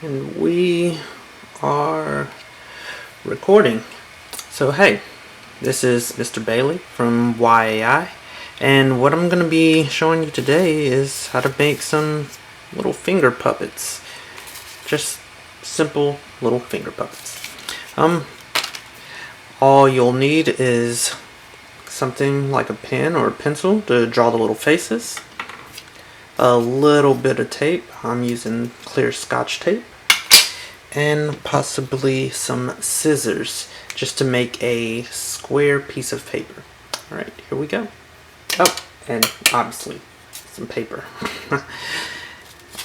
And we are recording. So hey, this is Mr. Bailey from YAI, and what I'm going to be showing you today is how to make some little finger puppets. Just simple little finger puppets. All you'll need is something like a pen or a pencil to draw the little faces, a little bit of tape. I'm using clear Scotch tape, and possibly some scissors just to make a square piece of paper. Alright, here we go. Oh, and obviously some paper.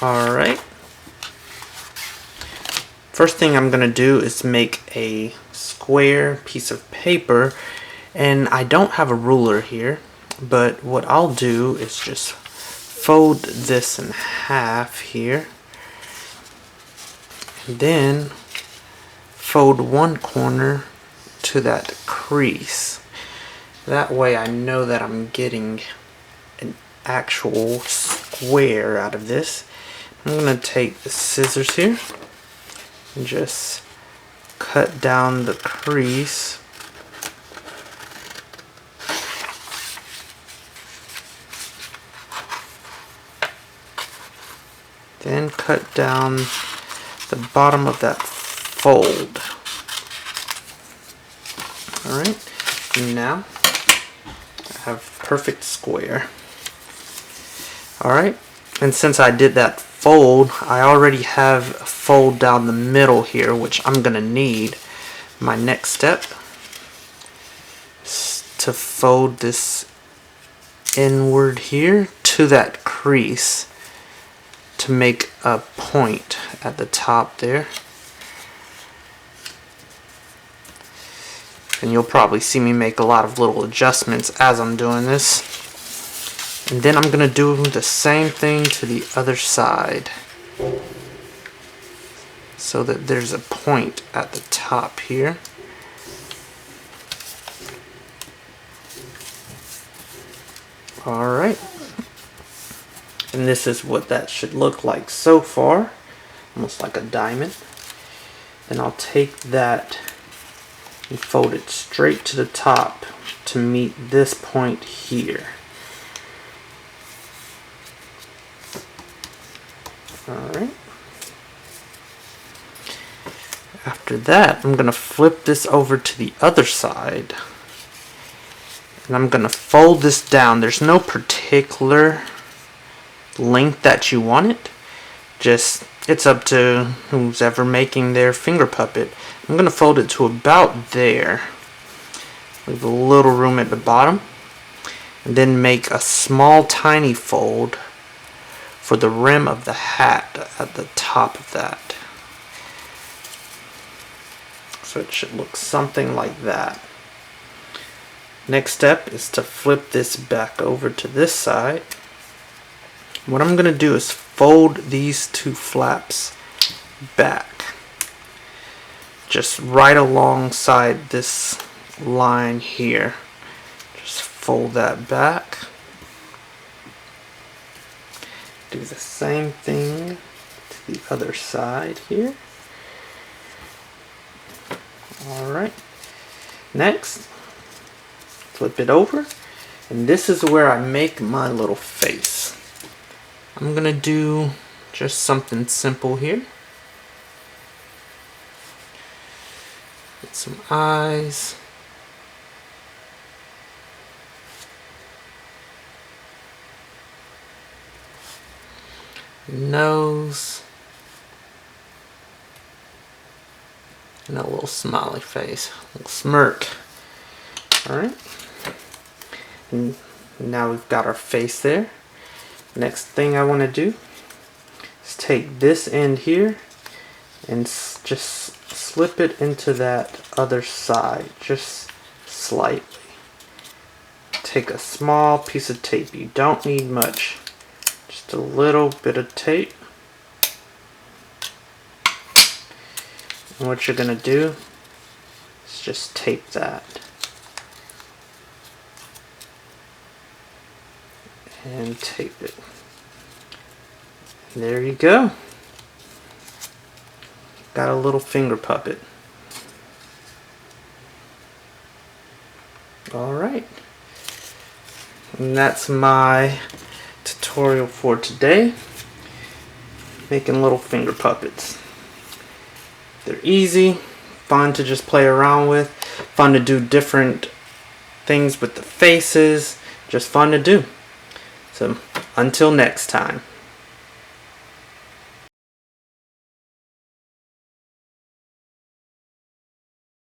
Alright. First thing I'm going to do is make a square piece of paper, and I don't have a ruler here, but what I'll do is just fold this in half here, and then fold one corner to that crease. That way I know that I'm getting an actual square out of this. I'm going to take the scissors here and just cut down the crease. Then cut down the bottom of that fold. Alright, now I have perfect square. Alright, and since I did that fold, I already have a fold down the middle here, which I'm going to need. My next step is to fold this inward here to that crease to make a point at the top there. And you'll probably see me make a lot of little adjustments as I'm doing this. And then I'm going to do the same thing to the other side, so that there's a point at the top here. Alright. And this is what that should look like so far. Almost like a diamond. Then I'll take that and fold it straight to the top to meet this point here. Alright. After that, I'm going to flip this over to the other side. And I'm going to fold this down. There's no particular length that you want it. Just, it's up to who's ever making their finger puppet. I'm going to fold it to about there. Leave a little room at the bottom. And then make a small tiny fold for the rim of the hat at the top of that. So it should look something like that. Next step is to flip this back over to this side. What I'm going to do is fold these two flaps back, just right alongside this line here. Just fold that back. Do the same thing to the other side here. Alright. Next, flip it over, and this is where I make my little face. I'm going to do just something simple here. Get some eyes. Nose. And a little smiley face. A little smirk. Alright. And now we've got our face there. Next thing I want to do is take this end here and just slip it into that other side, just slightly. Take a small piece of tape. You don't need much. Just a little bit of tape. And what you're going to do is just tape that. And tape it. And there you go. got a little finger puppet. Alright. And that's my tutorial for today. Making little finger puppets. They're easy, fun to just play around with, fun to do different things with the faces, just fun to do. So until next time.